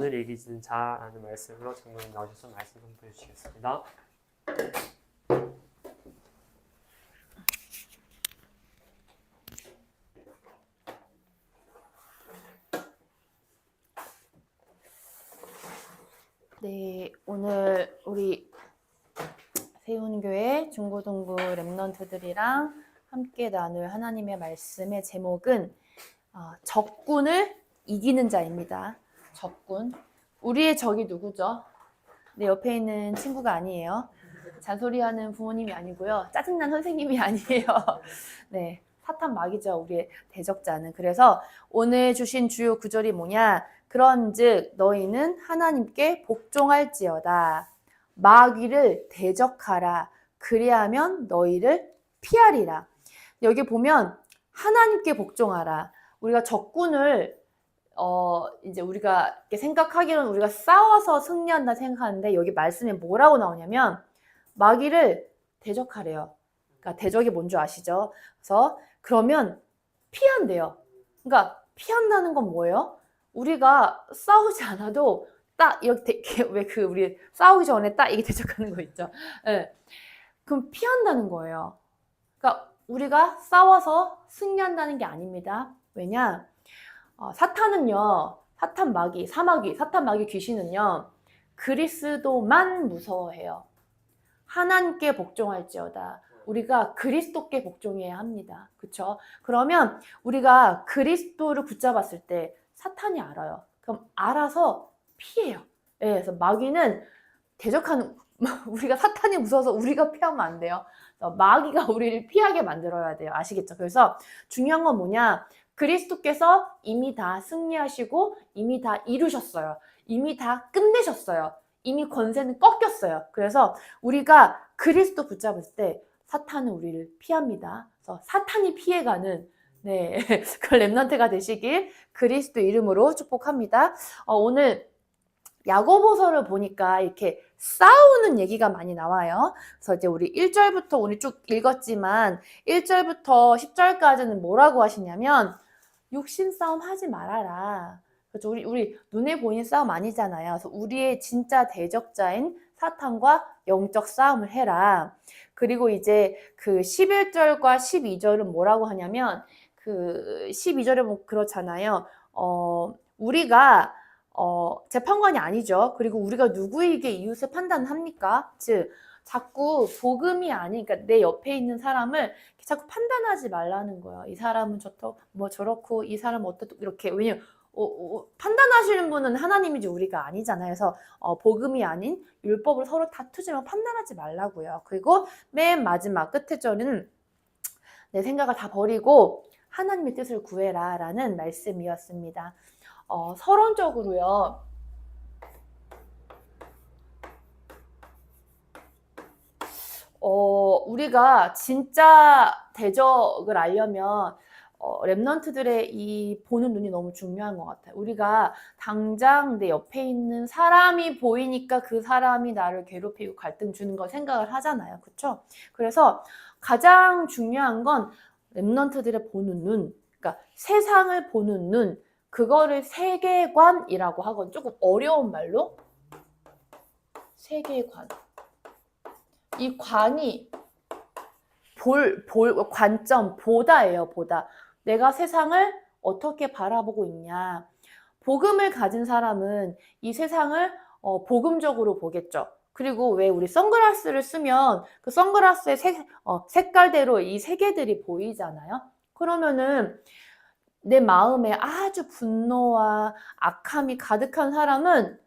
오늘 이기는 자라는 말씀으로 장로님 나오셔서 말씀 선포해 주시겠습니다. 네, 오늘 우리 세운교회 중고등부 랩런트들이랑 함께 나눌 하나님의 말씀의 제목은 적군을 이기는 자입니다. 적군. 우리의 적이 누구죠? 내 옆에 있는 친구가 아니에요. 잔소리하는 부모님이 아니고요. 짜증난 선생님이 아니에요. 네, 사탄 마귀죠. 우리의 대적자는. 그래서 오늘 주신 주요 구절이 뭐냐? 그런즉 너희는 하나님께 복종할지어다. 마귀를 대적하라. 그리하면 너희를 피하리라. 여기 보면 하나님께 복종하라. 우리가 적군을 이제 우리가 이렇게 생각하기로는 우리가 싸워서 승리한다 생각하는데 여기 말씀에 뭐라고 나오냐면 마귀를 대적하래요. 그러니까 대적이 뭔지 아시죠? 그래서 그러면 피한대요. 그러니까 피한다는 건 뭐예요? 우리가 싸우지 않아도 딱 이렇게 왜 우리 싸우기 전에 딱 이게 대적하는 거 있죠? 네. 그럼 피한다는 거예요. 그러니까 우리가 싸워서 승리한다는 게 아닙니다. 왜냐? 사탄은요, 사탄 마귀, 사탄 마귀 귀신은요, 그리스도만 무서워해요. 하나님께 복종할지어다. 우리가 그리스도께 복종해야 합니다. 그렇죠? 그러면 우리가 그리스도를 붙잡았을 때 사탄이 알아요. 그럼 알아서 피해요. 네, 그래서 마귀는 대적하는 우리가 사탄이 무서워서 우리가 피하면 안 돼요. 마귀가 우리를 피하게 만들어야 돼요. 아시겠죠? 그래서 중요한 건 뭐냐? 그리스도께서 이미 다 승리하시고 이미 다 이루셨어요. 이미 다 끝내셨어요. 이미 권세는 꺾였어요. 그래서 우리가 그리스도 붙잡을 때 사탄은 우리를 피합니다. 그래서 사탄이 피해가는 그 렘넌트가 되시길 그리스도 이름으로 축복합니다. 오늘 야고보서를 보니까 이렇게 싸우는 얘기가 많이 나와요. 그래서 이제 우리 1절부터 오늘 쭉 읽었지만 1절부터 10절까지는 뭐라고 하시냐면 육신 싸움 하지 말아라. 그렇죠? 우리 눈에 보이는 싸움 아니잖아요. 그래서 우리의 진짜 대적자인 사탄과 영적 싸움을 해라. 그리고 이제 그 11절과 12절은 뭐라고 하냐면 그 12절에 뭐 그렇잖아요. 우리가 재판관이 아니죠. 그리고 우리가 누구에게 이웃을 판단합니까? 즉 자꾸 복음이 아닌, 그러니까 내 옆에 있는 사람을 자꾸 판단하지 말라는 거예요. 이 사람은 저렇고 이 사람은 어떻고 이렇게. 왜냐면 판단하시는 분은 하나님이지 우리가 아니잖아요. 그래서 복음이 아닌 율법을 서로 다투지만 판단하지 말라고요. 그리고 맨 마지막 끝에 절은 내 생각을 다 버리고 하나님의 뜻을 구해라 라는 말씀이었습니다. 서론적으로요. 우리가 진짜 대적을 알려면 랩런트들의 이 보는 눈이 너무 중요한 것 같아요. 우리가 당장 내 옆에 있는 사람이 보이니까 그 사람이 나를 괴롭히고 갈등 주는 걸 생각을 하잖아요. 그렇죠? 그래서 가장 중요한 건 랩런트들의 보는 눈, 그러니까 세상을 보는 눈, 그거를 세계관이라고 하거든요. 조금 어려운 말로 세계관. 이 관이 관점, 보다예요. 보다. 내가 세상을 어떻게 바라보고 있냐. 복음을 가진 사람은 이 세상을 복음적으로 보겠죠. 그리고 왜 우리 선글라스를 쓰면 그 선글라스의 색깔대로 이 세계들이 보이잖아요. 그러면은 내 마음에 아주 분노와 악함이 가득한 사람은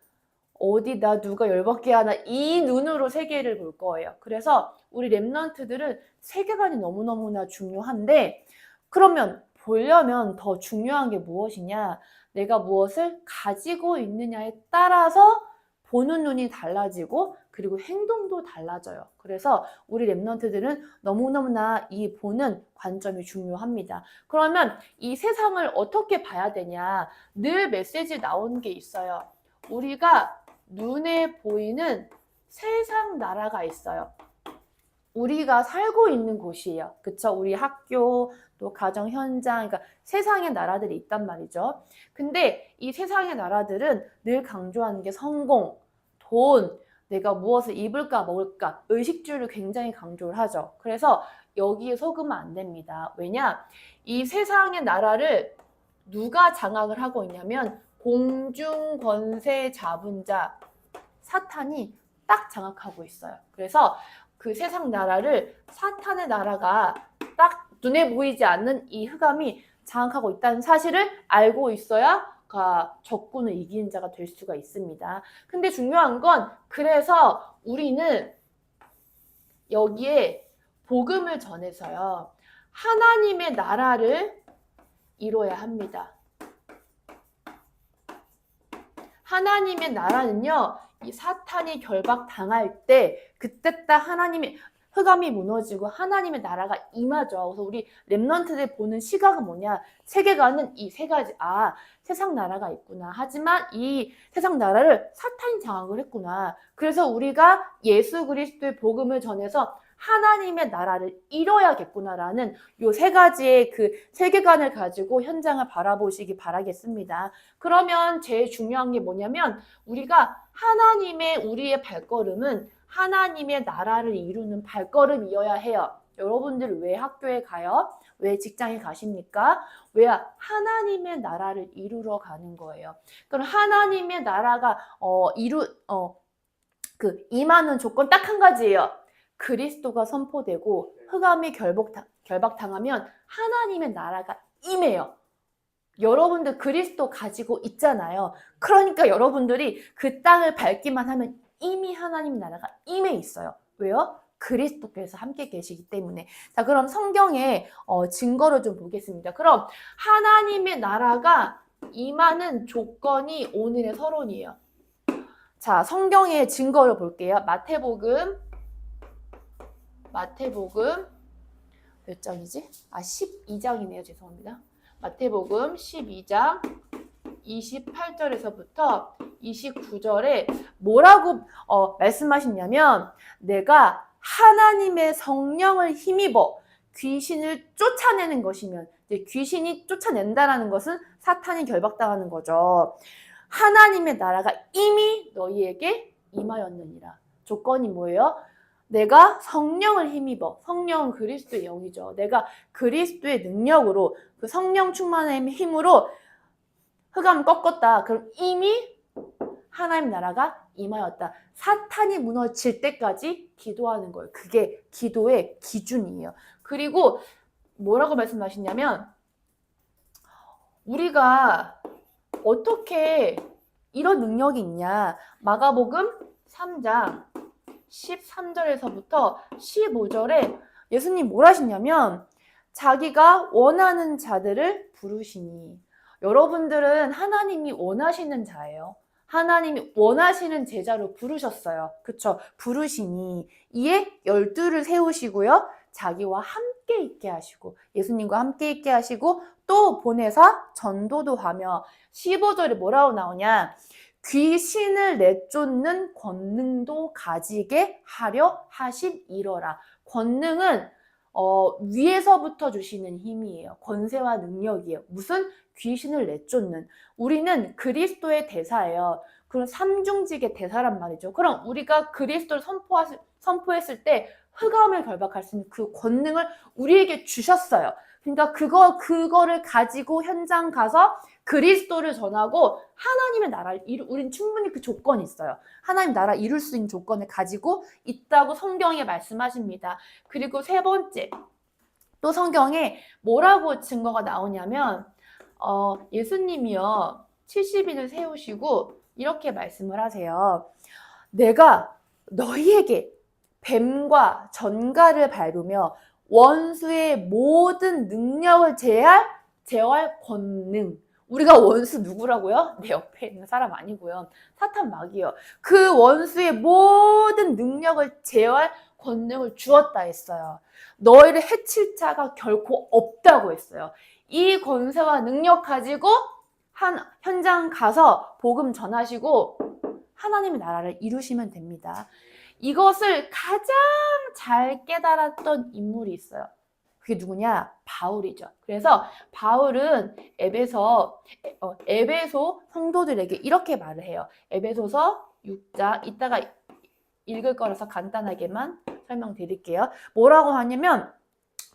어디다 누가 열받게 하나 이 눈으로 세계를 볼 거예요. 그래서 우리 랩런트들은 세계관이 너무너무나 중요한데 그러면 보려면 더 중요한 게 무엇이냐? 내가 무엇을 가지고 있느냐에 따라서 보는 눈이 달라지고 그리고 행동도 달라져요. 그래서 우리 랩런트들은 너무너무나 이 보는 관점이 중요합니다. 그러면 이 세상을 어떻게 봐야 되냐? 늘 메시지 나오는 게 있어요. 우리가 눈에 보이는 세상 나라가 있어요. 우리가 살고 있는 곳이에요. 그쵸? 우리 학교, 또 가정 현장, 그러니까 세상의 나라들이 있단 말이죠. 근데 이 세상의 나라들은 늘 강조하는 게 성공, 돈, 내가 무엇을 입을까 먹을까, 의식주를 굉장히 강조를 하죠. 그래서 여기에 속으면 안 됩니다. 왜냐? 이 세상의 나라를 누가 장악을 하고 있냐면 공중 권세 잡은 자 사탄이 딱 장악하고 있어요. 그래서 그 세상 나라를 사탄의 나라가 딱 눈에 보이지 않는 이 흑암이 장악하고 있다는 사실을 알고 있어야 적군을 이기는 자가 될 수가 있습니다. 근데 중요한 건 그래서 우리는 여기에 복음을 전해서요. 하나님의 나라를 이뤄야 합니다. 하나님의 나라는요. 이 사탄이 결박당할 때 그때 딱 하나님의 흑암이 무너지고 하나님의 나라가 임하죠. 그래서 우리 렘넌트들 보는 시각은 뭐냐? 세계관은 이 세 가지. 세상 나라가 있구나. 하지만 이 세상 나라를 사탄이 장악을 했구나. 그래서 우리가 예수 그리스도의 복음을 전해서 하나님의 나라를 이뤄야겠구나라는 요 세 가지의 그 세계관을 가지고 현장을 바라보시기 바라겠습니다. 그러면 제일 중요한 게 뭐냐면 우리가 우리의 발걸음은 하나님의 나라를 이루는 발걸음이어야 해요. 여러분들 왜 학교에 가요? 왜 직장에 가십니까? 왜 하나님의 나라를 이루러 가는 거예요. 그럼 하나님의 나라가 임하는 조건 딱 한 가지예요. 그리스도가 선포되고 흑암이 결박당하면 하나님의 나라가 임해요. 여러분들 그리스도 가지고 있잖아요. 그러니까 여러분들이 그 땅을 밟기만 하면 이미 하나님 나라가 임해 있어요. 왜요? 그리스도께서 함께 계시기 때문에. 자, 그럼 성경의 증거를 좀 보겠습니다. 그럼 하나님의 나라가 임하는 조건이 오늘의 서론이에요. 자, 성경의 증거를 볼게요. 마태복음 몇 장이지? 12장이네요. 죄송합니다. 마태복음 12장 28절에서부터 29절에 뭐라고 말씀하시냐면 내가 하나님의 성령을 힘입어 귀신을 쫓아내는 것이면 이제 귀신이 쫓아낸다라는 것은 사탄이 결박당하는 거죠. 하나님의 나라가 이미 너희에게 임하였느니라. 조건이 뭐예요? 내가 성령을 힘입어. 성령은 그리스도의 영이죠. 내가 그리스도의 능력으로 그 성령 충만의 힘으로 흑암을 꺾었다. 그럼 이미 하나님 나라가 임하였다. 사탄이 무너질 때까지 기도하는 거예요. 그게 기도의 기준이에요. 그리고 뭐라고 말씀하시냐면 우리가 어떻게 이런 능력이 있냐. 마가복음 3장 13절에서부터 15절에 예수님 뭘 하시냐면 자기가 원하는 자들을 부르시니 여러분들은 하나님이 원하시는 자예요. 하나님이 원하시는 제자로 부르셨어요. 그쵸? 부르시니 이에 12를 세우시고요. 자기와 함께 있게 하시고 예수님과 함께 있게 하시고 또 보내서 전도도 하며 15절에 뭐라고 나오냐? 귀신을 내쫓는 권능도 가지게 하려 하심이러라. 권능은 위에서부터 주시는 힘이에요. 권세와 능력이에요. 무슨? 귀신을 내쫓는. 우리는 그리스도의 대사예요. 그럼 삼중직의 대사란 말이죠. 그럼 우리가 그리스도를 선포했을 때 흑암을 결박할 수 있는 그 권능을 우리에게 주셨어요. 그러니까 그거를 가지고 현장 가서 그리스도를 전하고 하나님의 나라를 우린 충분히 그 조건이 있어요. 하나님 나라 이룰 수 있는 조건을 가지고 있다고 성경에 말씀하십니다. 그리고 세 번째, 또 성경에 뭐라고 증거가 나오냐면 예수님이요 70인을 세우시고 이렇게 말씀을 하세요. 내가 너희에게 뱀과 전갈을 밟으며 원수의 모든 능력을 제어할 권능. 우리가 원수 누구라고요? 내 옆에 있는 사람 아니고요. 사탄 마귀요. 그 원수의 모든 능력을 제어할 권능을 주었다 했어요. 너희를 해칠 자가 결코 없다고 했어요. 이 권세와 능력 가지고 현장 가서 복음 전하시고 하나님의 나라를 이루시면 됩니다. 이것을 가장 잘 깨달았던 인물이 있어요. 그게 누구냐? 바울이죠. 그래서 바울은 에베소 성도들에게 이렇게 말을 해요. 에베소서 6장, 이따가 읽을 거라서 간단하게만 설명드릴게요. 뭐라고 하냐면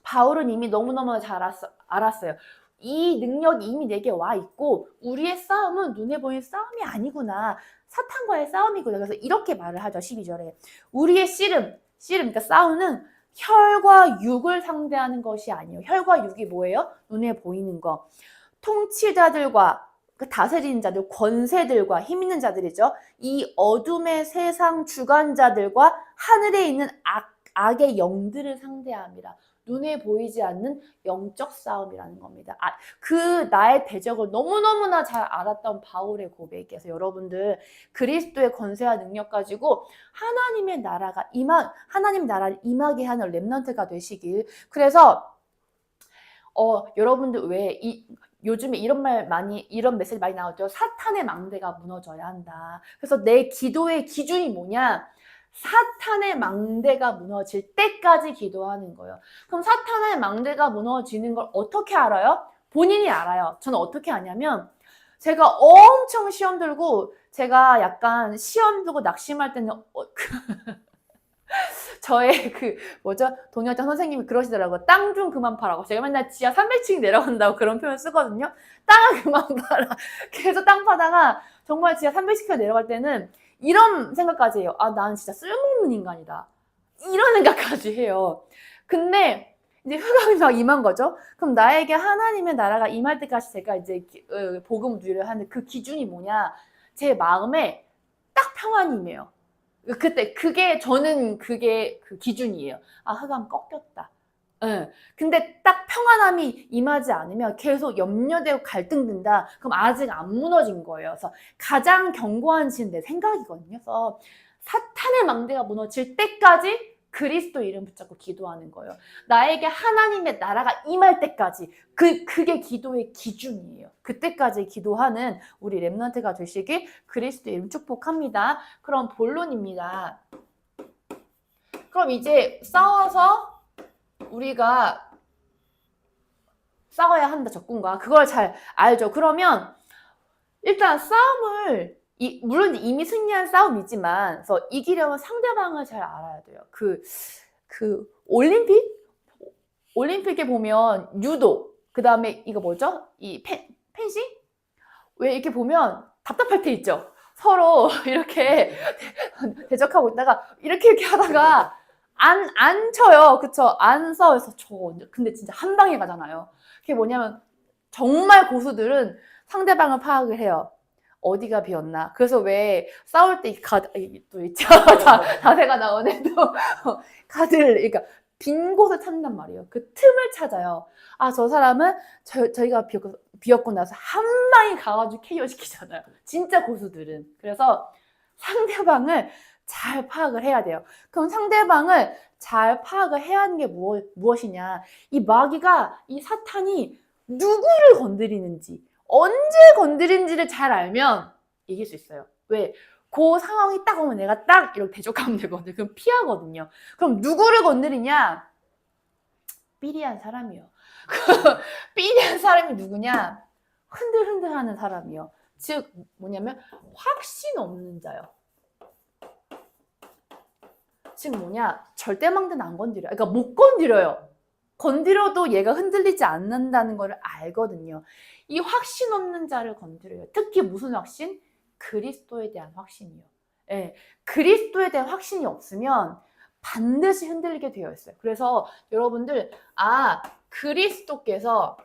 바울은 이미 너무너무 잘 알았어요. 이 능력이 이미 내게 와 있고 우리의 싸움은 눈에 보이는 싸움이 아니구나. 사탄과의 싸움이구나. 그래서 이렇게 말을 하죠. 12절에. 우리의 씨름, 그러니까 싸우는 혈과 육을 상대하는 것이 아니에요. 혈과 육이 뭐예요? 눈에 보이는 거. 통치자들과 그 다스리는 자들, 권세들과 힘 있는 자들이죠. 이 어둠의 세상 주관자들과 하늘에 있는 악의 영들을 상대합니다. 눈에 보이지 않는 영적 싸움이라는 겁니다. 그 나의 대적을 너무너무나 잘 알았던 바울의 고백이어서 여러분들 그리스도의 권세와 능력 가지고 하나님 나라를 임하게 하는 렘넌트가 되시길. 그래서 여러분들 왜 요즘에 이런 메시지 많이 나오죠. 사탄의 망대가 무너져야 한다. 그래서 내 기도의 기준이 뭐냐? 사탄의 망대가 무너질 때까지 기도하는 거예요. 그럼 사탄의 망대가 무너지는 걸 어떻게 알아요? 본인이 알아요. 저는 어떻게 아냐면 제가 엄청 시험 들고 제가 약간 시험 들고 낙심할 때는 저의 동영장 선생님이 그러시더라고요. 땅 좀 그만 파라고. 제가 맨날 지하 300층 내려간다고 그런 표현 쓰거든요. 땅을 그만 파라. 계속 땅 파다가 정말 지하 300층까지 내려갈 때는 이런 생각까지 해요. 나는 진짜 쓸모없는 인간이다. 이런 생각까지 해요. 근데 이제 흑암이 막 임한 거죠. 그럼 나에게 하나님의 나라가 임할 때까지 제가 이제 복음 누려야 하는 그 기준이 뭐냐? 제 마음에 딱 평안이 임해요. 저는 그게 그 기준이에요. 흑암 꺾였다. 네. 근데 딱 평안함이 임하지 않으면 계속 염려되고 갈등된다. 그럼 아직 안 무너진 거예요. 그래서 가장 견고한 지는 내 생각이거든요. 그래서 사탄의 망대가 무너질 때까지 그리스도 이름 붙잡고 기도하는 거예요. 나에게 하나님의 나라가 임할 때까지 그게 기도의 기준이에요. 그때까지 기도하는 우리 렘넌트가 되시길 그리스도 이름 축복합니다. 그럼 본론입니다. 그럼 이제 싸워서 우리가 싸워야 한다, 적군과. 그걸 잘 알죠. 그러면 일단 싸움을 물론 이미 승리한 싸움이지만 그래서 이기려면 상대방을 잘 알아야 돼요. 올림픽에 보면 유도, 그 다음에 이거 뭐죠? 이 펜싱? 왜 이렇게 보면 답답할 때 있죠. 서로 이렇게 대적하고 있다가 이렇게 하다가 안 쳐요. 그쵸? 안 싸워서 근데 진짜 한 방에 가잖아요. 그게 뭐냐면 정말 고수들은 상대방을 파악을 해요. 어디가 비었나. 그래서 왜 싸울 때 또 있죠. 자세가 나오네. 또 그러니까 빈 곳을 찾는단 말이에요. 그 틈을 찾아요. 저 사람은 저희가 비었고 나서 한 방에 가가지고 KO 시키잖아요. 진짜 고수들은. 그래서 상대방을 잘 파악을 해야 돼요. 그럼 상대방을 잘 파악을 해야 하는 게 무엇이냐. 이 마귀가, 이 사탄이 누구를 건드리는지, 언제 건드린지를 잘 알면 이길 수 있어요. 왜? 그 상황이 딱 오면 내가 딱 이렇게 대적하면 되거든요. 그럼 피하거든요. 그럼 누구를 건드리냐? 삐리한 사람이요. 삐리한 사람이 누구냐? 흔들흔들하는 사람이요. 즉 뭐냐면 확신 없는 자요. 즉 절대망대는 안 건드려요. 그러니까 못 건드려요. 건드려도 얘가 흔들리지 않는다는 걸 알거든요. 이 확신 없는 자를 건드려요. 특히 무슨 확신? 그리스도에 대한 확신이요. 예, 그리스도에 대한 확신이 없으면 반드시 흔들리게 되어 있어요. 그래서 여러분들 그리스도께서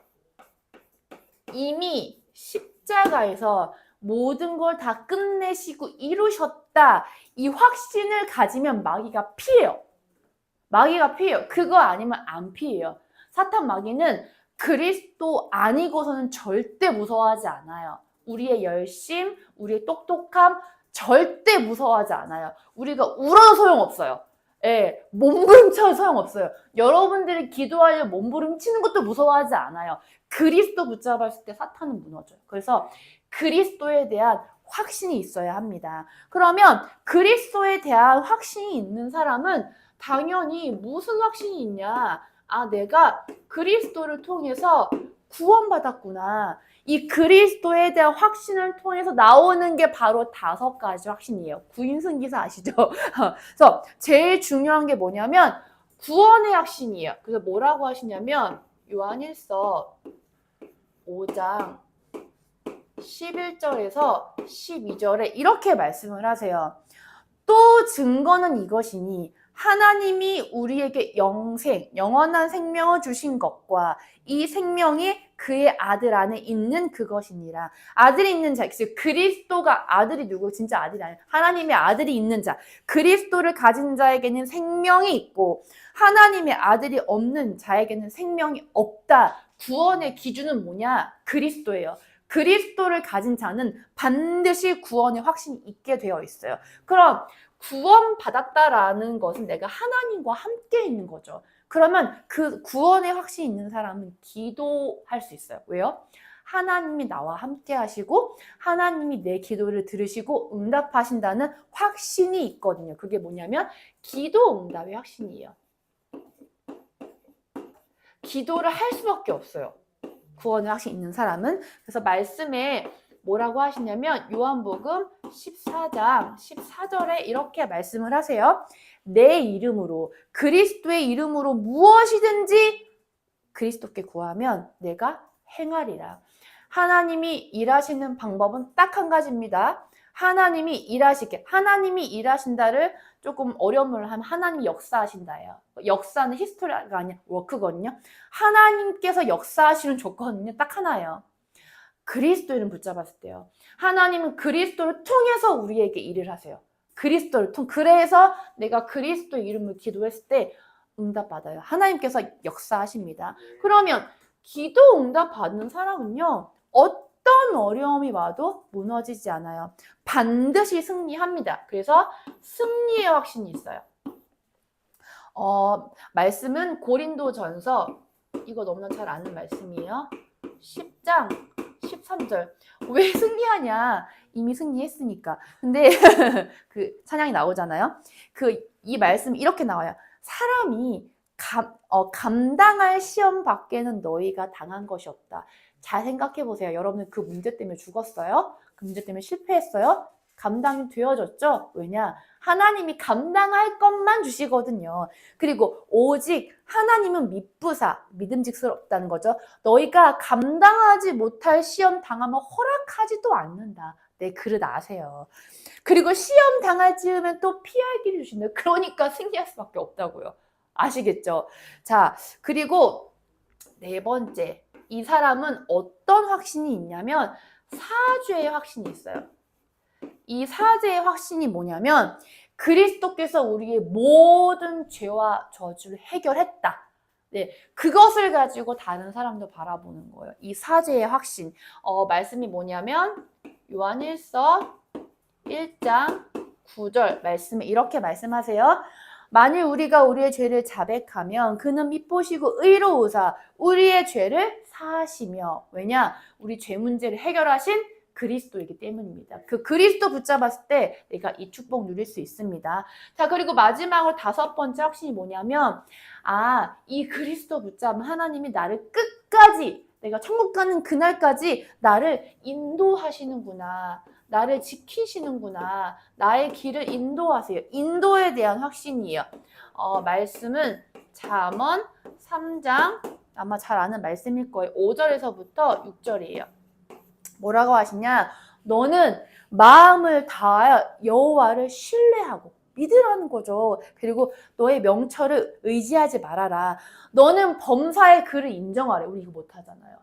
이미 십자가에서 모든 걸 다 끝내시고 이루셨다. 이 확신을 가지면 마귀가 피해요. 그거 아니면 안 피해요. 사탄 마귀는 그리스도 아니고서는 절대 무서워하지 않아요. 우리의 열심, 우리의 똑똑함 절대 무서워하지 않아요. 우리가 울어도 소용없어요. 예, 몸부림쳐도 소용없어요. 여러분들이 기도하려 몸부림치는 것도 무서워하지 않아요. 그리스도 붙잡았을 때 사탄은 무너져요. 그래서 그리스도에 대한 확신이 있어야 합니다. 그러면 그리스도에 대한 확신이 있는 사람은 당연히 무슨 확신이 있냐? 아, 내가 그리스도를 통해서 구원받았구나. 이 그리스도에 대한 확신을 통해서 나오는 게 바로 5가지 확신이에요. 구인승기사 아시죠? 그래서 제일 중요한 게 뭐냐면 구원의 확신이에요. 그래서 뭐라고 하시냐면 요한일서 5장 11절에서 12절에 이렇게 말씀을 하세요. 또 증거는 이것이니 하나님이 우리에게 영원한 생명을 주신 것과 이 생명이 그의 아들 안에 있는 그것이니라. 아들이 있는 자, 그리스도가 아들이 누구? 진짜 아들이 아니에요. 하나님의 아들이 있는 자. 그리스도를 가진 자에게는 생명이 있고 하나님의 아들이 없는 자에게는 생명이 없다. 구원의 기준은 뭐냐? 그리스도예요. 그리스도를 가진 자는 반드시 구원의 확신이 있게 되어 있어요. 그럼 구원받았다라는 것은 내가 하나님과 함께 있는 거죠. 그러면 그 구원의 확신이 있는 사람은 기도할 수 있어요. 왜요? 하나님이 나와 함께 하시고 하나님이 내 기도를 들으시고 응답하신다는 확신이 있거든요. 그게 뭐냐면 기도 응답의 확신이에요. 기도를 할 수밖에 없어요. 구원의 확신이 있는 사람은. 그래서 말씀에 뭐라고 하시냐면 요한복음 14장 14절에 이렇게 말씀을 하세요. 내 이름으로 그리스도의 이름으로 무엇이든지 그리스도께 구하면 내가 행하리라. 하나님이 일하시는 방법은 딱 한 가지입니다. 하나님이 일하신다를 조금 어려움을 하면 하나님이 역사하신다예요. 역사는 히스토리가 아니라 워크거든요. 하나님께서 역사하시는 조건은요, 딱 하나예요. 그리스도를 붙잡았을 때요. 하나님은 그리스도를 통해서 우리에게 일을 하세요. 그래서 내가 그리스도 이름을 기도했을 때 응답받아요. 하나님께서 역사하십니다. 그러면 기도 응답 받는 사람은요, 어떤 어려움이 와도 무너지지 않아요. 반드시 승리합니다. 그래서 승리의 확신이 있어요. 말씀은 고린도전서, 이거 너무나 잘 아는 말씀이에요. 10장 13절. 왜 승리하냐? 이미 승리했으니까. 근데 그 찬양이 나오잖아요. 이 말씀 이렇게 나와요. 사람이 감당할 시험 밖에는 너희가 당한 것이 없다. 잘 생각해 보세요. 여러분은 그 문제 때문에 죽었어요? 그 문제 때문에 실패했어요? 감당이 되어졌죠? 왜냐? 하나님이 감당할 것만 주시거든요. 그리고 오직 하나님은 믿음직스럽다는 거죠. 너희가 감당하지 못할 시험 당하면 허락하지도 않는다. 네, 그릇 아세요. 그리고 시험 당할 즈음엔 또 피할 길을 주신다. 그러니까 승리할 수밖에 없다고요. 아시겠죠? 자, 그리고 4번째. 이 사람은 어떤 확신이 있냐면 사죄의 확신이 있어요. 이 사죄의 확신이 뭐냐면 그리스도께서 우리의 모든 죄와 저주를 해결했다. 네, 그것을 가지고 다른 사람도 바라보는 거예요. 이 사죄의 확신. 말씀이 뭐냐면 요한일서 1장 9절 말씀에 이렇게 말씀하세요. 만일 우리가 우리의 죄를 자백하면 그는 미쁘시고 의로우사 우리의 죄를 사하시며. 왜냐? 우리 죄 문제를 해결하신 그리스도이기 때문입니다. 그 그리스도 붙잡았을 때 내가 이 축복 누릴 수 있습니다. 자, 그리고 마지막으로 5번째 확신이 뭐냐면 이 그리스도 붙잡은 하나님이 나를 끝까지 내가 천국 가는 그날까지 나를 인도하시는구나. 나를 지키시는구나. 나의 길을 인도하세요. 인도에 대한 확신이에요. 말씀은 잠언 3장 아마 잘 아는 말씀일 거예요. 5절에서부터 6절이에요. 뭐라고 하시냐? 너는 마음을 다하여 여호와를 신뢰하고 믿으라는 거죠. 그리고 너의 명철을 의지하지 말아라. 너는 범사의 그를 인정하래. 우리 이거 못하잖아요.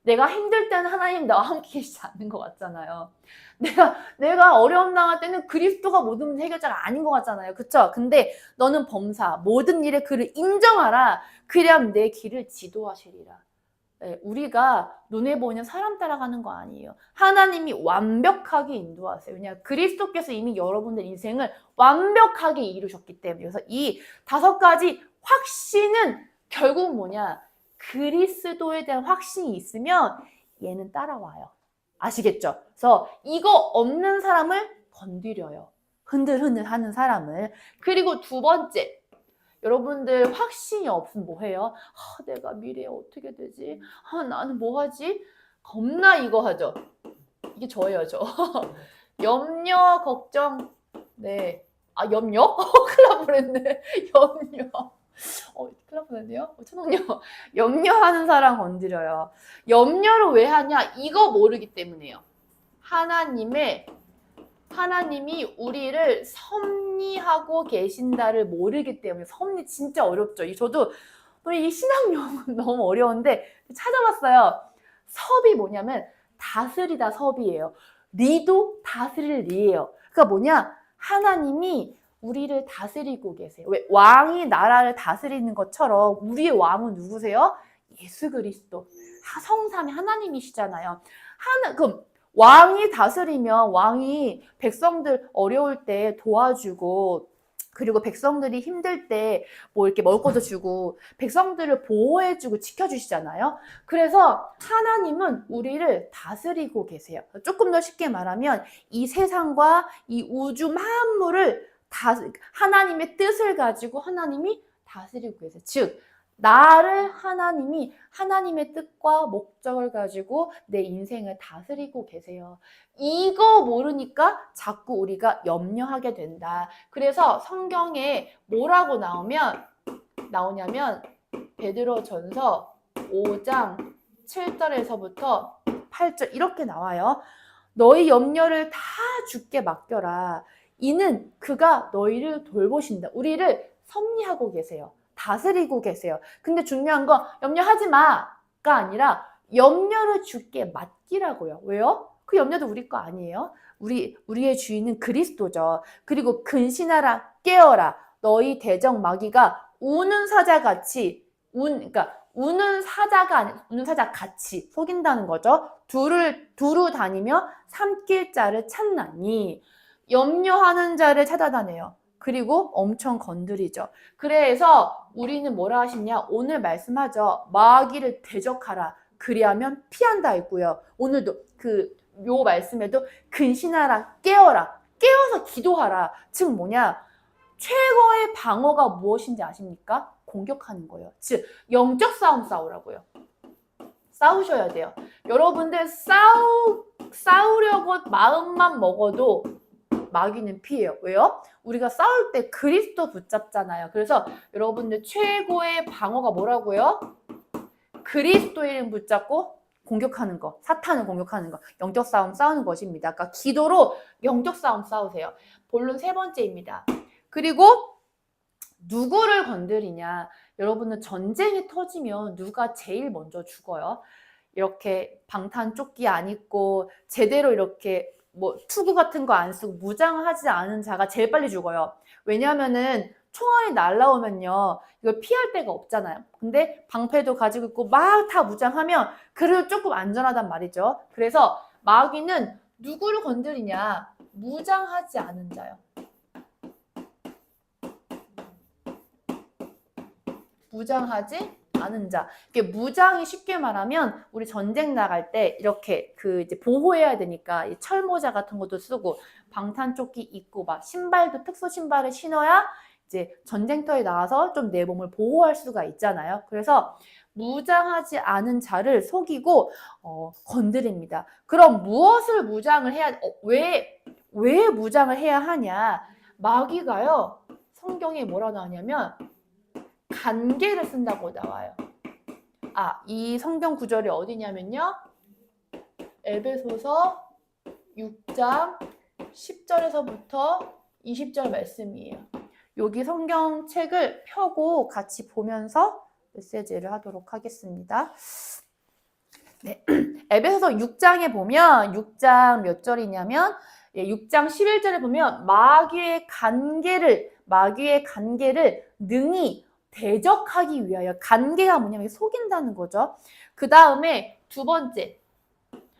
내가 힘들 때는 하나님 나와 함께 계시지 않는 것 같잖아요. 내가 어려움 당할 때는 그리스도가 모든 문제 해결자가 아닌 것 같잖아요. 그쵸? 근데 너는 범사, 모든 일에 그를 인정하라. 그래야 내 길을 지도하시리라. 네, 우리가 눈에 보이는 사람 따라가는 거 아니에요. 하나님이 완벽하게 인도하세요. 왜냐하면 그리스도께서 이미 여러분들 인생을 완벽하게 이루셨기 때문에. 그래서 이 5가지 확신은 결국 뭐냐? 그리스도에 대한 확신이 있으면 얘는 따라와요. 아시겠죠? 그래서 이거 없는 사람을 건드려요. 흔들흔들 하는 사람을. 그리고 2번째, 여러분들 확신이 없으면 뭐 해요? 내가 미래에 어떻게 되지? 나는 뭐 하지? 겁나 이거 하죠. 이게 저예요, 저. 염려, 걱정. 네. 염려? 큰일 날 뻔했네. 염려. 큰일 날 뻔했네요. 천홍요. 염려하는 사람 건드려요. 염려를 왜 하냐? 이거 모르기 때문이에요. 하나님이 우리를 섭리하고 계신다를 모르기 때문에. 섭리 진짜 어렵죠. 저도 이 신학 용어는 너무 어려운데 찾아봤어요. 섭이 뭐냐면 다스리다 섭이에요. 리도 다스릴 리예요. 그러니까 뭐냐? 하나님이 우리를 다스리고 계세요. 왜? 왕이 나라를 다스리는 것처럼 우리의 왕은 누구세요? 예수 그리스도. 성삼위 하나님이시잖아요. 그럼 왕이 다스리면 왕이 백성들 어려울 때 도와주고, 그리고 백성들이 힘들 때 뭐 이렇게 먹을 것도 주고 백성들을 보호해주고 지켜주시잖아요. 그래서 하나님은 우리를 다스리고 계세요. 조금 더 쉽게 말하면 이 세상과 이 우주 만물을 하나님의 뜻을 가지고 하나님이 다스리고 계세요. 즉 나를 하나님이 하나님의 뜻과 목적을 가지고 내 인생을 다스리고 계세요. 이거 모르니까 자꾸 우리가 염려하게 된다. 그래서 성경에 뭐라고 나오냐면 베드로전서 5장 7절에서부터 8절 이렇게 나와요. 너희 염려를 다 주께 맡겨라. 이는 그가 너희를 돌보신다. 우리를 섭리하고 계세요. 다스리고 계세요. 근데 중요한 건 염려하지 마가 아니라 염려를 주께 맡기라고요. 왜요? 그 염려도 우리 거 아니에요. 우리의 주인은 그리스도죠. 그리고 근신하라, 깨어라. 너희 대적 마귀가 우는 사자같이 그러니까 우는 사자 같이 속인다는 거죠. 두루 다니며 삼킬 자를 찾나니. 염려하는 자를 찾아다녀요. 그리고 엄청 건드리죠. 그래서 우리는 뭐라 하시냐? 오늘 말씀하죠. 마귀를 대적하라. 그리하면 피한다 했고요. 오늘도 요 말씀에도 근신하라, 깨어라. 깨어서 기도하라. 즉 뭐냐? 최고의 방어가 무엇인지 아십니까? 공격하는 거예요. 즉 영적 싸움 싸우라고요. 싸우셔야 돼요. 여러분들 싸우려고 마음만 먹어도 마귀는 피해요. 왜요? 우리가 싸울 때 그리스도 붙잡잖아요. 그래서 여러분들 최고의 방어가 뭐라고요? 그리스도 이름 붙잡고 공격하는 거, 사탄을 공격하는 거, 영적 싸움 싸우는 것입니다. 그러니까 기도로 영적 싸움 싸우세요. 본론 3번째입니다. 그리고 누구를 건드리냐? 여러분은 전쟁이 터지면 누가 제일 먼저 죽어요? 이렇게 방탄조끼 안 입고 제대로 이렇게 뭐 투구 같은 거 안 쓰고 무장하지 않은 자가 제일 빨리 죽어요. 왜냐하면은 총알이 날라오면요 이걸 피할 데가 없잖아요. 근데 방패도 가지고 있고 막 다 무장하면 그래도 조금 안전하단 말이죠. 그래서 마귀는 누구를 건드리냐? 무장하지 않은 자요. 무장하지 않은 자. 이게 무장이 쉽게 말하면 우리 전쟁 나갈 때 이렇게 이제 보호해야 되니까 이 철모자 같은 것도 쓰고 방탄조끼 입고 막 신발도 특수 신발을 신어야 이제 전쟁터에 나가서 좀 내 몸을 보호할 수가 있잖아요. 그래서 무장하지 않은 자를 속이고 건드립니다. 그럼 무엇을 무장을 해야 왜 무장을 해야 하냐? 마귀가요. 성경에 뭐라 나오냐면 간계를 쓴다고 나와요. 이 성경 구절이 어디냐면요. 에베소서 6장 10절에서부터 20절 말씀이에요. 여기 성경책을 펴고 같이 보면서 메시지를 하도록 하겠습니다. 네. 에베소서 6장에 보면 6장 몇 절이냐면 6장 11절에 보면 마귀의 간계를 능히 대적하기 위하여. 간계가 뭐냐면 속인다는 거죠. 그 다음에 두 번째,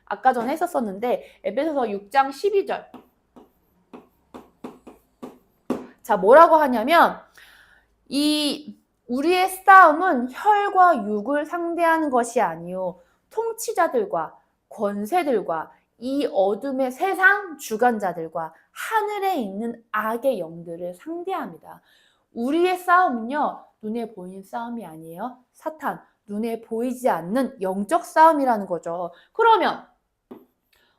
아까 전에 했었었는데 에베소서 6장 12절. 자, 뭐라고 하냐면 우리의 싸움은 혈과 육을 상대하는 것이 아니요 통치자들과 권세들과 이 어둠의 세상 주관자들과 하늘에 있는 악의 영들을 상대합니다. 우리의 싸움은요, 눈에 보이는 싸움이 아니에요. 사탄, 눈에 보이지 않는 영적 싸움이라는 거죠. 그러면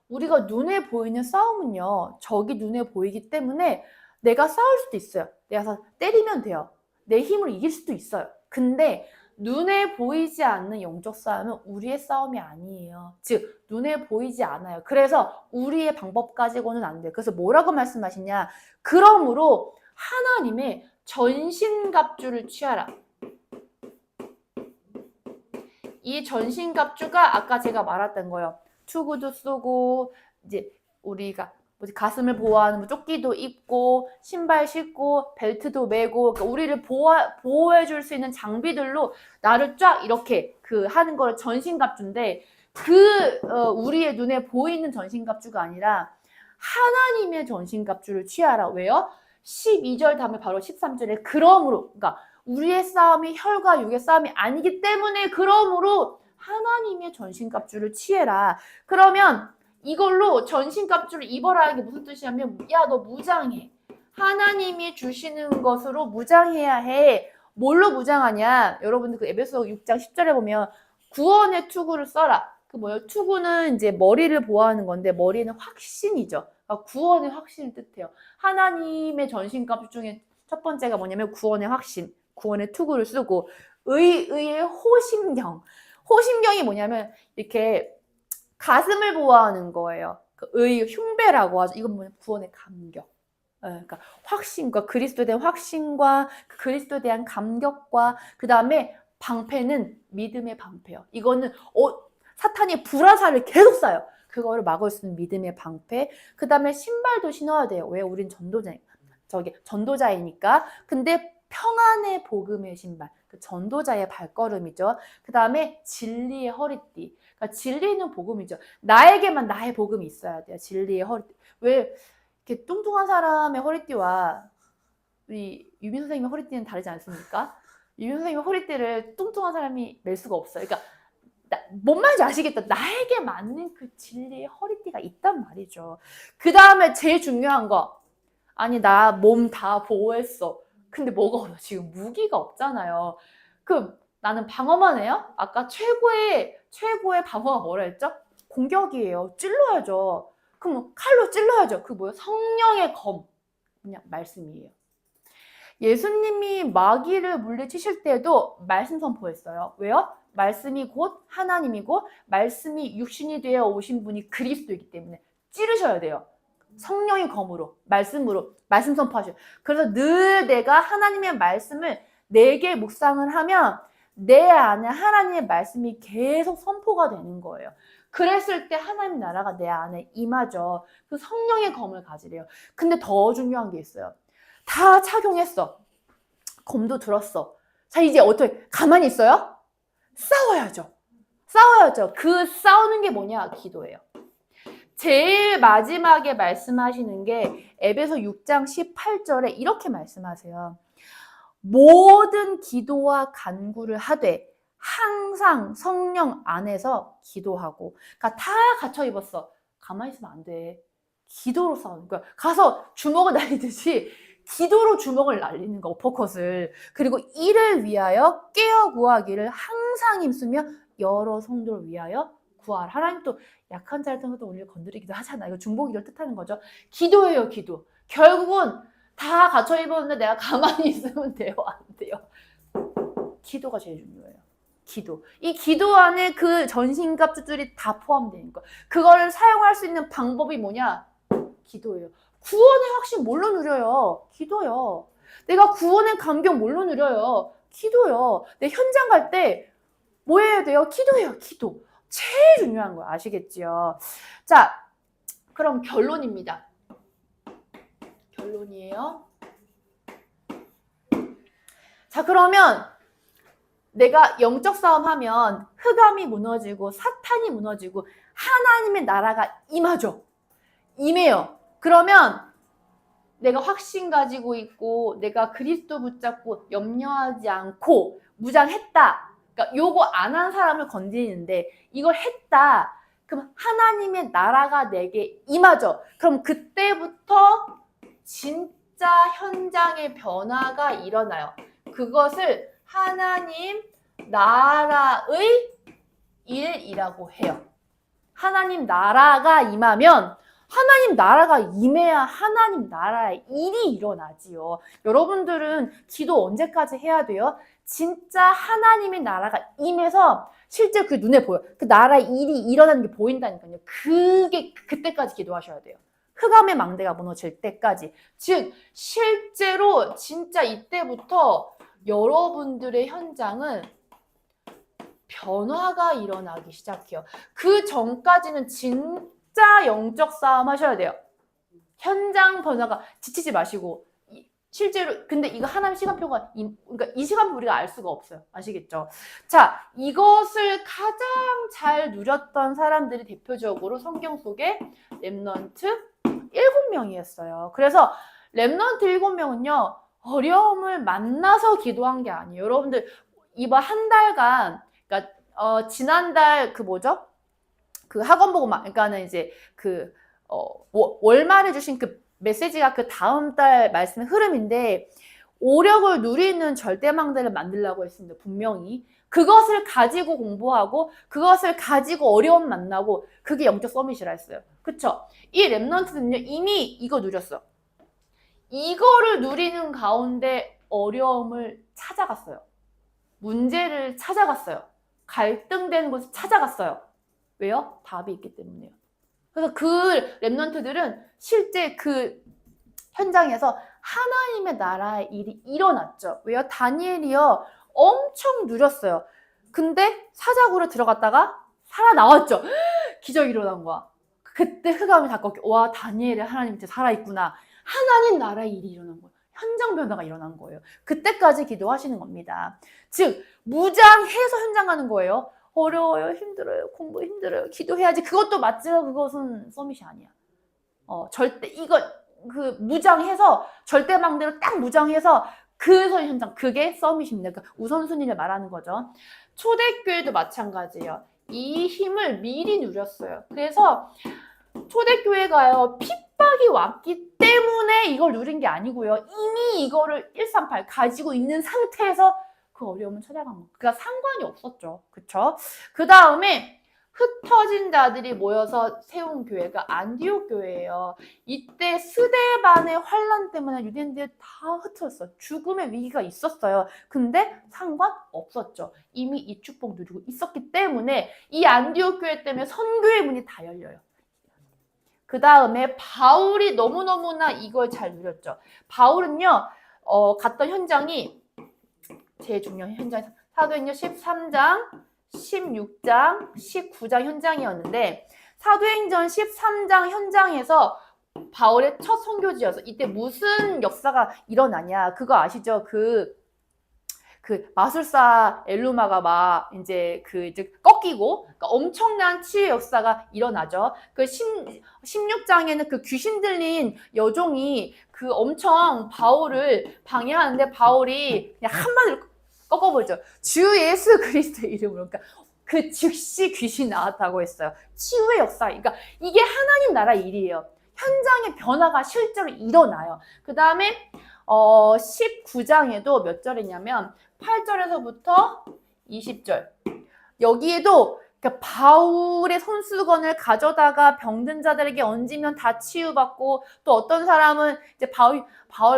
우리가 눈에 보이는 싸움은요, 적이 눈에 보이기 때문에 내가 싸울 수도 있어요. 내가 때리면 돼요. 내 힘을 이길 수도 있어요. 근데 눈에 보이지 않는 영적 싸움은 우리의 싸움이 아니에요. 즉, 눈에 보이지 않아요. 그래서 우리의 방법 가지고는 안 돼요. 그래서 뭐라고 말씀하시냐? 그러므로 하나님의 전신갑주를 취하라. 이 전신갑주가 아까 제가 말했던 거예요. 투구도 쓰고, 이제 우리가 가슴을 보호하는 뭐 조끼도 입고, 신발 신고, 벨트도 매고, 그러니까 우리를 보호해줄 수 있는 장비들로 나를 쫙 이렇게 하는 걸 전신갑주인데, 우리의 눈에 보이는 전신갑주가 아니라 하나님의 전신갑주를 취하라. 왜요? 12절 다음에 바로 13절에 그러므로, 그러니까 우리의 싸움이 혈과 육의 싸움이 아니기 때문에 그러므로 하나님의 전신갑주를 취해라. 그러면 이걸로 전신갑주를 입어라는 게 무슨 뜻이냐면, 야, 너 무장해. 하나님이 주시는 것으로 무장해야 해. 뭘로 무장하냐? 여러분들 그 에베소 6장 10절에 보면 구원의 투구를 써라. 그 뭐예요? 투구는 이제 머리를 보호하는 건데, 머리는 확신이죠. 그러니까 구원의 확신을 뜻해요. 하나님의 전신갑주 중에 첫 번째가 뭐냐면 구원의 확신, 구원의 투구를 쓰고, 의의 호심경. 호심경이 뭐냐면 이렇게 가슴을 보호하는 거예요. 의 흉배라고 하죠. 이건 뭐냐면 구원의 감격. 그러니까 확신과 그리스도에 대한 확신과 그리스도에 대한 감격과 그 다음에 방패는 믿음의 방패요. 이거는 사탄이 불화살을 계속 쏴요. 그거를 막을 수 있는 믿음의 방패. 그 다음에 신발도 신어야 돼요. 왜? 우린 전도자이니까. 근데 평안의 복음의 신발, 전도자의 발걸음이죠. 그 다음에 진리의 허리띠. 그러니까 진리는 복음이죠. 나에게만 나의 복음이 있어야 돼요. 진리의 허리띠. 왜 이렇게 뚱뚱한 사람의 허리띠와 우리 유민 선생님의 허리띠는 다르지 않습니까? 유민 선생님의 허리띠를 뚱뚱한 사람이 멜 수가 없어요. 그러니까 뭔 말인지 아시겠다. 나에게 맞는 그 진리의 허리띠가 있단 말이죠. 그 다음에 제일 중요한 거. 아니, 나 몸 다 보호했어. 근데 뭐가 없어? 지금 무기가 없잖아요. 나는 방어만 해요? 아까 최고의 방어가 뭐라 했죠? 공격이에요. 찔러야죠. 그럼 칼로 찔러야죠. 뭐예요? 성령의 검. 그냥 말씀이에요. 예수님이 마귀를 물리치실 때도 말씀 선포했어요. 왜요? 말씀이 곧 하나님이고 말씀이 육신이 되어 오신 분이 그리스도이기 때문에 찌르셔야 돼요. 성령의 검으로, 말씀으로, 말씀 선포하셔요. 그래서 늘 내가 하나님의 말씀을 내게 묵상을 하면 내 안에 하나님의 말씀이 계속 선포가 되는 거예요. 그랬을 때 하나님 나라가 내 안에 임하죠. 그 성령의 검을 가지래요. 근데 더 중요한 게 있어요. 다 착용했어. 검도 들었어. 자, 이제 어떻게 가만히 있어요? 싸워야죠. 그 싸우는 게 뭐냐? 기도예요. 제일 마지막에 말씀하시는 게 에베소 6장 18절에 이렇게 말씀하세요. 모든 기도와 간구를 하되 항상 성령 안에서 기도하고. 그러니까 다 갖춰 입었어. 가만히 있으면 안 돼. 기도로 싸우는 거야. 가서 주먹을 날리듯이 기도로 주먹을 날리는 거, 어퍼컷을. 그리고 이를 위하여 깨어 구하기를 항상 힘쓰며 여러 성도를 위하여 구하라. 하나님 또 약한 자를 통해서 우리를 건드리기도 하잖아. 이거 중보기를 뜻하는 거죠. 기도예요, 기도. 결국은 다 갖춰 입었는데 내가 가만히 있으면 돼요, 안 돼요? 기도가 제일 중요해요. 기도. 이 기도 안에 그 전신갑주들이 다 포함되는 거야. 그거를 사용할 수 있는 방법이 뭐냐? 기도예요. 구원의 확신 뭘로 누려요? 기도요. 내가 구원의 감격 뭘로 누려요? 기도요. 내 현장 갈 때 뭐 해야 돼요? 기도해요, 기도. 제일 중요한 거 아시겠죠? 자, 그럼 결론입니다. 결론이에요. 자, 그러면 내가 영적 싸움 하면 흑암이 무너지고 사탄이 무너지고 하나님의 나라가 임하죠. 임해요. 그러면 내가 확신 가지고 있고 내가 그리스도 붙잡고 염려하지 않고 무장했다. 그러니까 요거 안 한 사람을 건드리는데 이걸 했다. 그럼 하나님의 나라가 내게 임하죠. 그럼 그때부터 진짜 진짜 현장의 변화가 일어나요. 그것을 하나님 나라의 일이라고 해요. 하나님 나라가 임하면 하나님 나라가 임해야 하나님 나라의 일이 일어나지요. 여러분들은 기도 언제까지 해야 돼요? 진짜 하나님의 나라가 임해서 실제 그 눈에 보여. 그 나라의 일이 일어나는 게 보인다니까요. 그때까지 기도하셔야 돼요. 흑암의 망대가 무너질 때까지. 즉 실제로 진짜 이때부터 여러분들의 현장은 변화가 일어나기 시작해요. 그 전까지는 진짜 영적 싸움 하셔야 돼요. 현장 변화가 지치지 마시고 실제로 근데 이거 하나님 시간표가 그러니까 이 시간표 우리가 알 수가 없어요. 아시겠죠? 자, 이것을 가장 잘 누렸던 사람들이 대표적으로 성경 속에 렘넌트 7명이었어요. 그래서 렘넌트 7명은요. 어려움을 만나서 기도한 게 아니에요. 여러분들 이번 한 달간 그러니까 지난달 그 뭐죠? 그 학원 보고 그러니까는 이제 그 월말에 주신 그 메시지가 그 다음 달 말씀의 흐름인데 오력을 누리는 절대망대를 만들려고 했습니다. 분명히. 그것을 가지고 공부하고 그것을 가지고 어려움 만나고 그게 영적 서밋이라 했어요. 그쵸? 이 렘넌트는요 이미 이거 누렸어. 이거를 누리는 가운데 어려움을 찾아갔어요. 문제를 찾아갔어요. 갈등되는 곳을 찾아갔어요. 왜요? 답이 있기 때문이에요. 그래서 그 렘넌트들은 실제 그 현장에서 하나님의 나라의 일이 일어났죠. 왜요? 다니엘이요. 엄청 누렸어요. 근데 사자굴에 들어갔다가 살아나왔죠. 기적이 일어난 거야. 그때 흑암이 다 꺾여. 와, 다니엘의 하나님 밑에 살아있구나. 하나님 나라의 일이 일어난 거예요. 현장 변화가 일어난 거예요. 그때까지 기도하시는 겁니다. 즉 무장해서 현장 가는 거예요. 어려워요, 힘들어요, 공부 힘들어요, 기도해야지. 그것도 맞지만 그것은 서밋이 아니야. 절대 이거 그 무장해서 절대망대로 딱 무장해서 그 현장 그게 서밋입니다. 그러니까 우선순위를 말하는 거죠. 초대교회도 마찬가지예요. 이 힘을 미리 누렸어요. 그래서 초대교회가요 핍박이 왔기 때문에 이걸 누린 게 아니고요. 이미 이거를 138 가지고 있는 상태에서 그 어려움을 찾아간 거. 그러니까 상관이 없었죠. 그쵸? 그 다음에 흩어진 자들이 모여서 세운 교회가 안디옥 교회예요. 이때 스데반의 환란 때문에 유대인들이 다 흩어졌어요. 죽음의 위기가 있었어요. 근데 상관없었죠. 이미 이 축복 누리고 있었기 때문에 이 안디옥 교회 때문에 선교의 문이 다 열려요. 그 다음에 바울이 너무너무나 이걸 잘 누렸죠. 바울은요 갔던 현장이 제일 중요한 현장이 사도행전 13장, 16장, 19장 현장이었는데 사도행전 13장 현장에서 바울의 첫 선교지여서 이때 무슨 역사가 일어나냐 그거 아시죠? 그 마술사 엘루마가 막 이제 꺾이고 그러니까 엄청난 치유의 역사가 일어나죠. 그 16장에는 그 귀신 들린 여종이 그 엄청 바울을 방해하는데 바울이 그냥 한마디로 꺾어보죠. 주 예수 그리스도의 이름으로. 그러니까 그 즉시 귀신 나왔다고 했어요. 치유의 역사. 그러니까 이게 하나님 나라 일이에요. 현장의 변화가 실제로 일어나요. 그 다음에 19장에도 몇 절이냐면 8절에서부터 20절. 여기에도 그러니까 바울의 손수건을 가져다가 병든 자들에게 얹으면 다 치유받고 또 어떤 사람은 이제 바울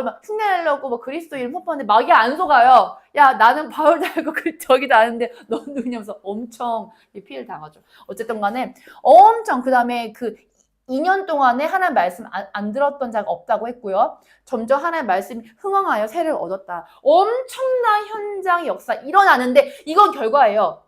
막 흉내내려고 뭐 그리스도 이름 뽀뽀하는데 막이 안 속아요. 야 나는 바울 달고 저기도 아는데 넌 누구냐면서 엄청 피해를 당하죠. 어쨌든 간에 엄청 그 다음에 그 2년 동안에 하나님 말씀 안 들었던 자가 없다고 했고요. 점점 하나님 말씀이 흥황하여 세를 얻었다. 엄청난 현장의 역사 일어나는데 이건 결과예요.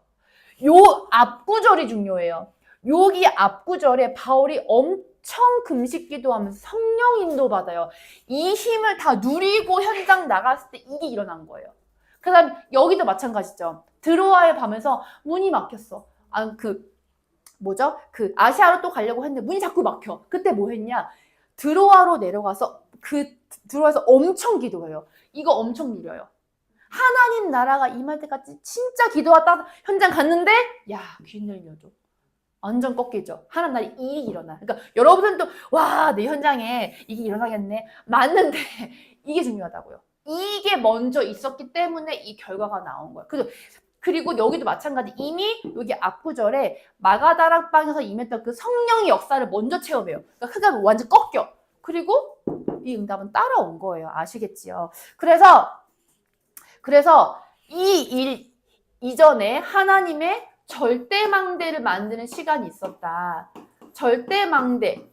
요 앞구절이 중요해요. 여기 앞구절에 바울이 엄청 금식 기도하면서 성령 인도 받아요. 이 힘을 다 누리고 현장 나갔을 때 이게 일어난 거예요. 그 다음 여기도 마찬가지죠. 드로아에 가면서 문이 막혔어. 아시아로 또 가려고 했는데 문이 자꾸 막혀. 그때 뭐 했냐? 드로아로 내려가서 드로아에서 엄청 기도해요. 이거 엄청 누려요. 하나님 나라가 임할 때까지 진짜 기도하다 현장 갔는데 야 귀신 들린 여종 완전 꺾이죠. 하나님 나라의 일이 일어나. 그러니까 여러분도 와, 내 현장에 이게 일어나겠네. 맞는데 이게 중요하다고요. 이게 먼저 있었기 때문에 이 결과가 나온 거예요. 그리고 여기도 마찬가지. 이미 여기 앞구절에 마가다락방에서 임했던 그 성령의 역사를 먼저 체험해요. 그러니까 흑암이 완전 꺾여. 그리고 이 응답은 따라온 거예요. 아시겠지요? 그래서 이 일 이전에 하나님의 절대망대를 만드는 시간이 있었다. 절대망대,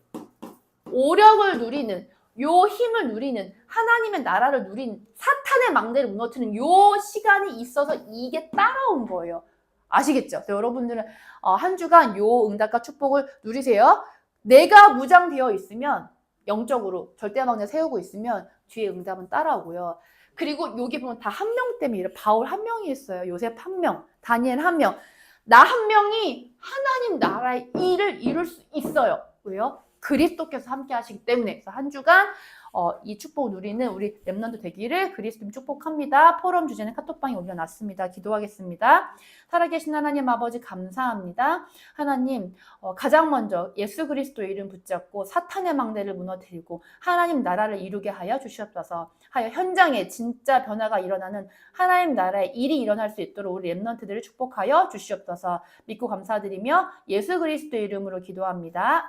오력을 누리는, 요 힘을 누리는, 하나님의 나라를 누린 사탄의 망대를 무너뜨리는 요 시간이 있어서 이게 따라온 거예요. 아시겠죠? 그래서 여러분들은 한 주간 요 응답과 축복을 누리세요. 내가 무장되어 있으면, 영적으로 절대망대 세우고 있으면 뒤에 응답은 따라오고요. 그리고 여기 보면 다 한 명 때문에 이래요. 바울 한 명이 있어요. 요셉 한 명, 다니엘 한 명. 나 한 명이 하나님 나라의 일을 이룰 수 있어요. 왜요? 그리스도께서 함께 하시기 때문에. 그래서 한 주간 이 축복 누리는 우리 렘넌트 되기를 그리스도님 축복합니다. 포럼 주제는 카톡방에 올려놨습니다. 기도하겠습니다. 살아계신 하나님 아버지 감사합니다. 하나님 가장 먼저 예수 그리스도의 이름 붙잡고 사탄의 망대를 무너뜨리고 하나님 나라를 이루게 하여 주시옵소서. 하여 현장에 진짜 변화가 일어나는 하나님 나라의 일이 일어날 수 있도록 우리 렘넌트들을 축복하여 주시옵소서. 믿고 감사드리며 예수 그리스도의 이름으로 기도합니다.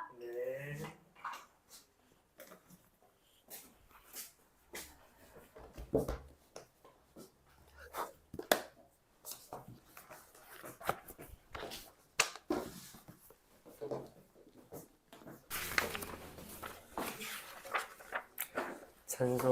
찬송